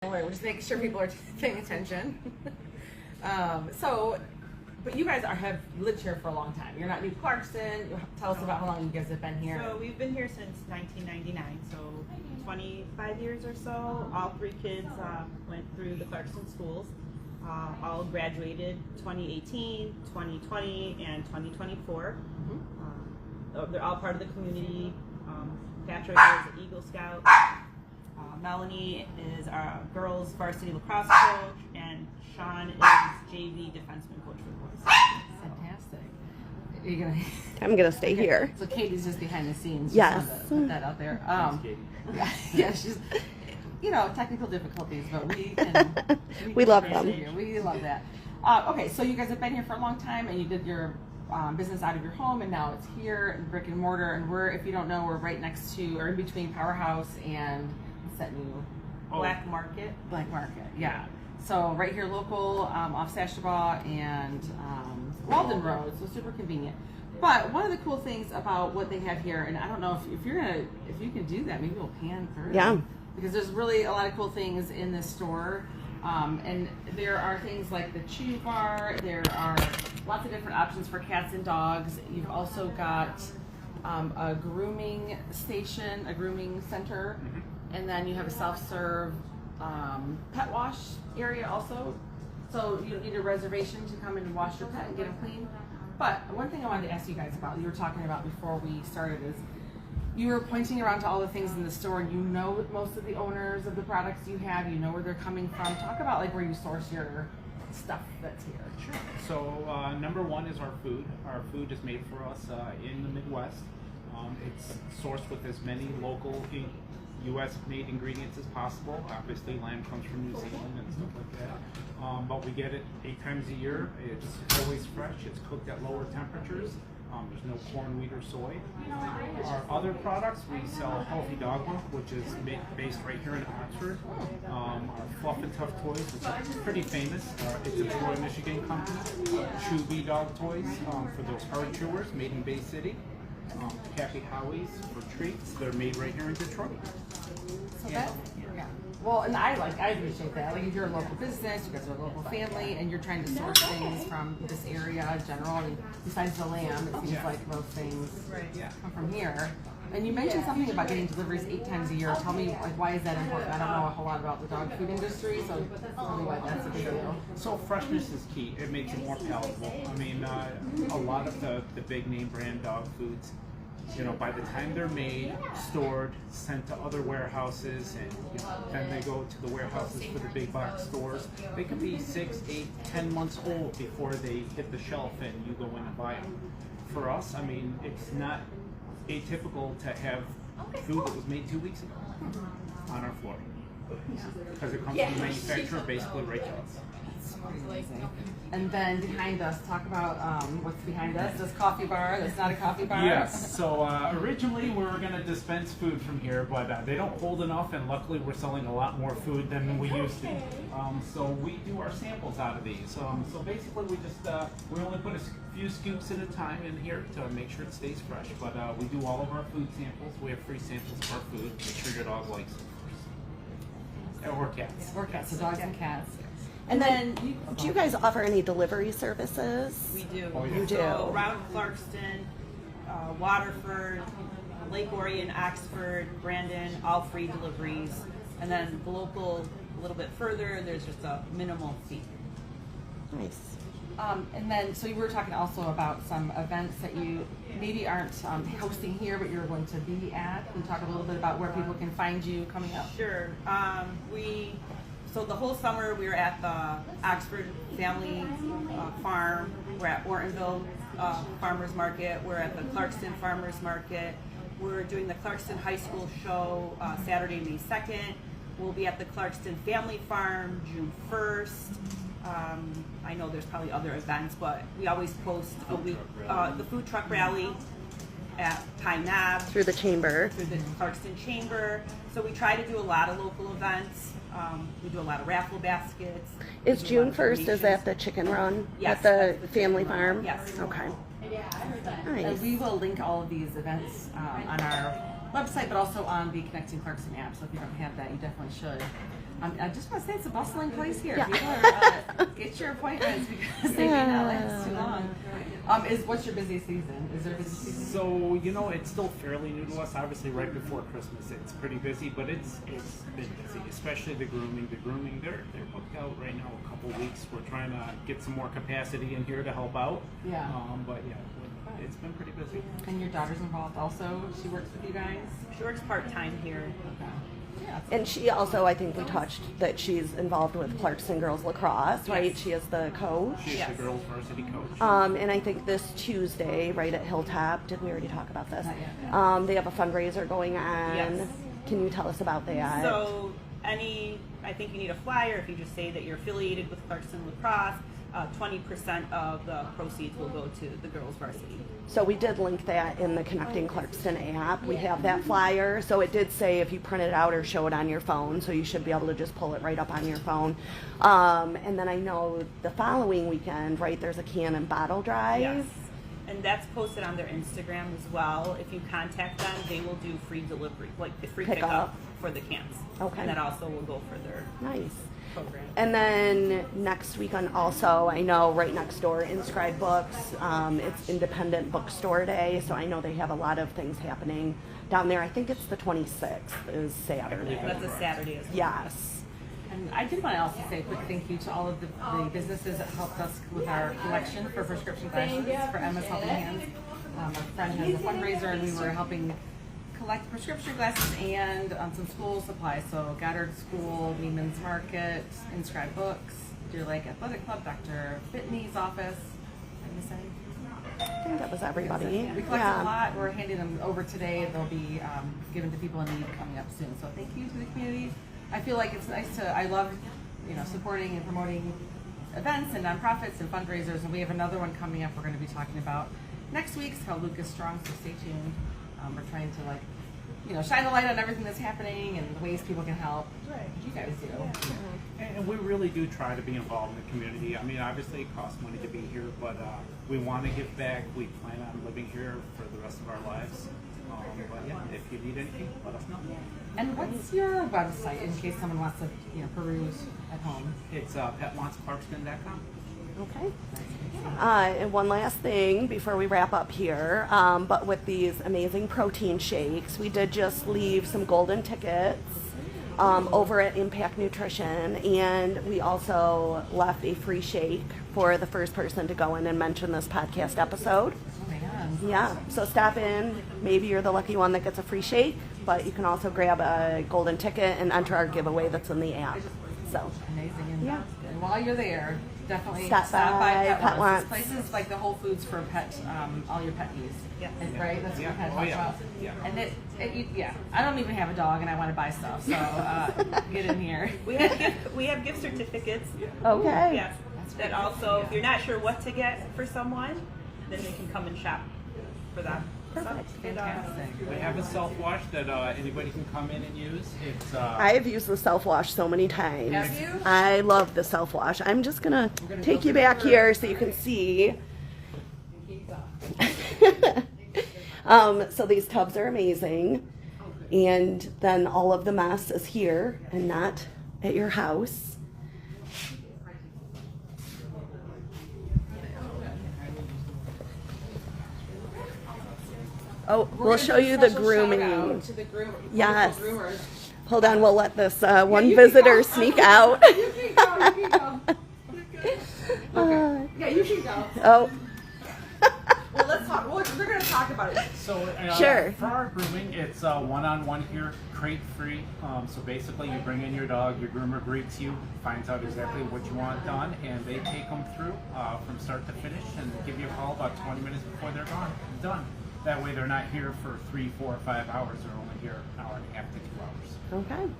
We're just making sure people are paying attention. But you guys have lived here for a long time. You're not new to Clarkston. Tell us about how long you guys have been here. So we've been here since 1999, so 25 years or so. All three kids went through the Clarkston schools. All graduated 2018, 2020, and 2024. They're all part of the community. Patrick is an Eagle Scout. Melanie is our girls varsity lacrosse coach, and Sean is JV defenseman coach for the boys. Fantastic. Are you gonna? I'm gonna stay here. So Katie's just behind the scenes. Yes. Just wanted to put that out there. Yeah, she's, technical difficulties, but we love them. Here. We love that. Okay, so you guys have been here for a long time, and you did your business out of your home, and now it's here in brick and mortar. And we're, if you don't know, we're right next to, or in between Powerhouse and that new Black Market. Black Market, yeah. So right here, local, off Sashabaw and Walden Road, so super convenient. But one of the cool things about what they have here, and I don't know if you can do that, maybe we'll pan through. Yeah. Because there's really a lot of cool things in this store, and there are things like the chew bar. There are lots of different options for cats and dogs. You've also got a grooming station, a grooming center. And then you have a self-serve pet wash area also. So you don't need a reservation to come in and wash your pet and get them clean. But one thing I wanted to ask you guys about, you were talking about before we started, is you were pointing around to all the things in the store, and you know most of the owners of the products you have, you know where they're coming from. Talk about like where you source your stuff that's here. Sure. So number one is our food. Our food is made for us in the Midwest. It's sourced with as many local U.S. made ingredients as possible. Obviously, lamb comes from New Zealand and stuff like that. But we get it 8 times a year. It's always fresh. It's cooked at lower temperatures. There's no corn, wheat, or soy. Our other products, we sell Healthy Dog Milk, which is based right here in Oxford. Our Fluff and Tough Toys, which is pretty famous. It's a Troy, Michigan company. Chewy Dog Toys for those hard chewers, made in Bay City. Happy Howie's for treats. They're made right here in Detroit. So that, yeah. Well, and I appreciate that. Like if you're a local business, you guys are a local family, and you're trying to source things from this area in general. I mean, besides the lamb, it seems like most things come from here. And you mentioned something about getting deliveries 8 times a year. Tell me, like, why is that important? I don't know a whole lot about the dog food industry, so tell me why that's a big deal. So freshness is key. It makes it more palatable. I mean, a lot of the big name brand dog foods, by the time they're made, stored, sent to other warehouses, and then they go to the warehouses for the big box stores, they can be 6, 8, 10 months old before they hit the shelf and you go in and buy them. For us, I mean, it's not atypical to have food that was made 2 weeks ago on our floor, because it comes from the manufacturer basically right to us. And then behind us, talk about what's behind us. This coffee bar. That's not a coffee bar. Yes. So originally we were going to dispense food from here, but they don't hold enough, and luckily we're selling a lot more food than we used to. So we do our samples out of these. So basically we only put a few scoops at a time in here to make sure it stays fresh. But we do all of our food samples. We have free samples of our food. Make sure your dog likes it. Or cats. Or cats. So dogs and cats. And then, do you guys offer any delivery services? We do. Oh, yeah. You do. So around Clarkston, Waterford, Lake Orion, Oxford, Brandon, all free deliveries. And then the local, a little bit further, there's just a minimal fee. Nice. And then, so you were talking also about some events that you maybe aren't hosting here, but you're going to be at. Can you talk a little bit about where people can find you coming up? Sure. So the whole summer we were at the Oxford Family Farm. We're at Ortonville Farmers Market. We're at the Clarkston Farmers Market. We're doing the Clarkston High School show Saturday, May 2nd. We'll be at the Clarkston Family Farm June 1st. I know there's probably other events, but we always post a week. The food truck rally at Pine Knob. Through the chamber. Through the Clarkston Chamber. So we try to do a lot of local events. We do a lot of raffle baskets. Is June 1st, is that the chicken run? Yes, At the family farm? Yes. Okay. And Nice. we will link all of these events on our website, but also on the Connecting Clarkston app. So if you don't have that, you definitely should. I just want to say it's a bustling place here. Yeah. People are, get your appointments because they may not last too long. What's your busy season? Is there a busy season? So, you know, it's still fairly new to us. Obviously, right before Christmas, it's pretty busy, but it's been busy, especially the grooming. They're booked out right now a couple weeks. We're trying to get some more capacity in here to help out. Yeah. But yeah, it's been pretty busy. And your daughter's involved also? She works with you guys? She works part-time here. Okay. Yeah. And she also, I think we touched that she's involved with Clarkston Girls Lacrosse, right? Yes. She is the coach. She's Yes. the girls' varsity coach. And I think this Tuesday, right at Hilltop, did we already talk about this? Not yet. They have a fundraiser going on. Yes. Can you tell us about that? So I think you need a flyer. If you just say that you're affiliated with Clarkston Lacrosse, 20% of the proceeds will go to the girls' varsity. So we did link that in the Connecting Clarkston app. We have that flyer. So it did say if you print it out or show it on your phone, so you should be able to just pull it right up on your phone. And then I know the following weekend, right, there's a can and bottle drive. Yes. And that's posted on their Instagram as well. If you contact them, they will do free delivery, like the free Pick pickup up. for the cans. Okay. And that also will go for their Nice. program. And then next weekend also, I know right next door, Inscribe Books, it's Independent Bookstore Day, so I know they have a lot of things happening down there. I think it's the 26th is Saturday. That's a Saturday as well. Yes. And I did want to also say a quick thank you to all of the businesses that helped us with our collection for prescription glasses for Emma's Helping Hands. A friend has a fundraiser and we were helping collect prescription glasses and some school supplies. So Goddard School, Neiman's Market, Inscribe Books, Deer Lake Athletic Club, Dr. Pitney's office. Am I missing? I think that was everybody. We collected a lot. We're handing them over today. They'll be given to people in need coming up soon. So thank you to the community. I feel like it's nice I love, supporting and promoting events and nonprofits and fundraisers. And we have another one coming up we're going to be talking about next week. It's called Lucas Strong, so stay tuned. We're trying to shine the light on everything that's happening and the ways people can help. Right. You guys do. And we really do try to be involved in the community. I mean, obviously it costs money to be here, but we want to give back. We plan on living here for the rest of our lives. But yeah, if you need anything, let us know. And what's your website in case someone wants to peruse at home? It's petwantsklarkston.com. Okay. And one last thing before we wrap up here, but with these amazing protein shakes, we did just leave some golden tickets over at Impact Nutrition, and we also left a free shake for the first person to go in and mention this podcast episode. Oh my God. Yeah, so stop in. Maybe you're the lucky one that gets a free shake, but you can also grab a golden ticket and enter our giveaway that's in the app. So Amazing. And, Yeah. and while you're there, definitely Stop by Pet Wants. This place is like the Whole Foods for pet, all your pet needs. Yeah. Right? That's what Yeah. we kind of Oh, talked yeah. about. Yeah. And I don't even have a dog and I want to buy stuff, so get in here. We have gift certificates. okay. Yes. That also, if you're not sure what to get for someone, then they can come and shop for that. Perfect. Fantastic. We have a self-wash that anybody can come in and use. It's I have used the self-wash so many times. Have you? I love the self-wash. I'm just gonna gonna take go you through back the here so you can see. So these tubs are amazing. And then all of the mess is here and not at your house. Oh, we'll show you the grooming. To the Yes. local groomers. Hold on, we'll let this one you can visitor go. sneak out. You can go. You can go. Okay. Yeah, you can go. Oh, Well, let's talk. We're going to talk about it. So Sure. for our grooming, it's one-on-one here, crate-free. So basically, you bring in your dog, your groomer greets you, finds out exactly what you want done, and they take them through from start to finish and give you a call about 20 minutes before they're done. That way, they're not here for 3, 4, 5 hours. They're only here an hour and a half to 2 hours. okay.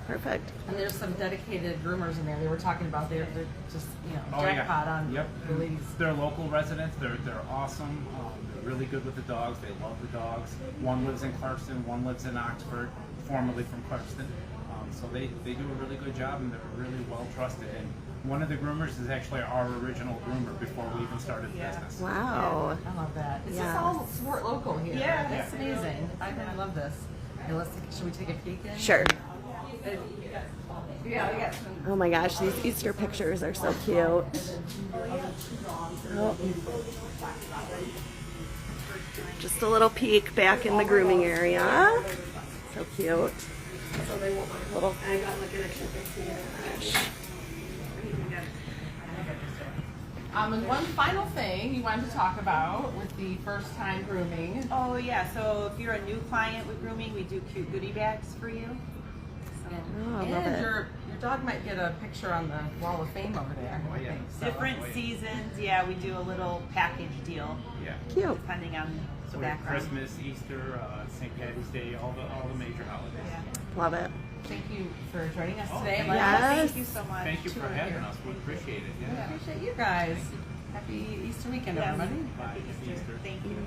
Perfect. And there's some dedicated groomers in there. They were talking about they're just Oh, jackpot yeah. on Yep. the ladies. They're local residents. They're awesome. They're really good with the dogs. They love the dogs. One lives in Clarkston. One lives in Oxford, formerly from Clarkston. So they do a really good job, and they're really well trusted. And one of the groomers is actually our original groomer before we even started the business. Wow. I love that. It's Yes. just all sport local here. Yeah. That's amazing. I love this. Okay, should we take a peek in? Sure. Yeah, we got Oh my gosh, these Easter pictures are so cute. Oh. Just a little peek back in the grooming area. So cute. Little. And one final thing you wanted to talk about with the first time grooming. Oh yeah, so if you're a new client with grooming, we do cute goodie bags for you. Oh, I love And it. your dog might get a picture on the wall of fame over there. Oh, yeah. So- Different seasons, yeah, we do a little package deal Yeah. Cute. depending on the So we have background. Christmas, Easter, St. Patty's Day, all the major holidays. Yeah. Love it. Thank you for joining us Oh, today. thank Let you. us- Thank you so much. Thank you for Tour having here. us. We appreciate it. I Yeah. appreciate you guys. Happy Easter weekend, Yes. everybody. Bye. Happy Happy Easter. Easter. Thank you.